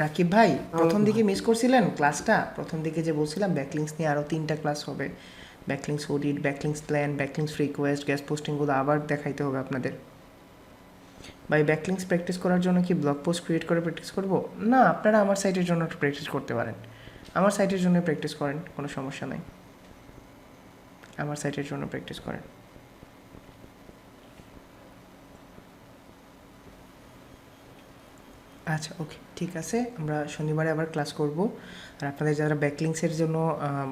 রাকিব ভাই, প্রথম দিকে মিস করছিলেন ক্লাসটা? প্রথম দিকে যে বলছিলাম ব্যাকলিংস নিয়ে আরও 3টা ক্লাস হবে, backlinks audit, backlinks plan, backlinks request, guest পোস্টিংগুলো আবার দেখাইতে হবে আপনাদের। ভাই ব্যাকলিংস প্র্যাকটিস করার জন্য কি ব্লগ পোস্ট ক্রিয়েট করে প্র্যাকটিস করব? না, আপনারা আমার সাইটের জন্য প্র্যাকটিস করতে পারেন, আমার সাইটের জন্য প্র্যাকটিস করেন, কোনো সমস্যা নাই, আমার সাইটের জন্য প্র্যাকটিস করেন। আচ্ছা ওকে, ঠিক আছে, আমরা শনিবারে আবার ক্লাস করব। আর আপনাদের যারা ব্যাকলিংসের জন্য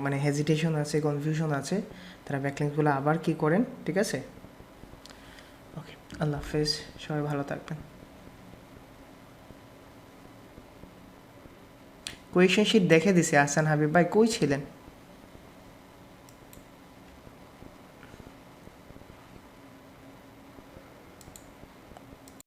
মানে হেজিটেশন আছে, কনফিউশন আছে, তারা ব্যাকলিংসগুলো আবার কি করেন, ঠিক আছে? ওকে, আল্লাহ হাফেজ, সবাই ভালো থাকবেন। কোয়েশ্চেন শিট দেখে দিছে আহসান হাবিব ভাই, কই ছিলেন?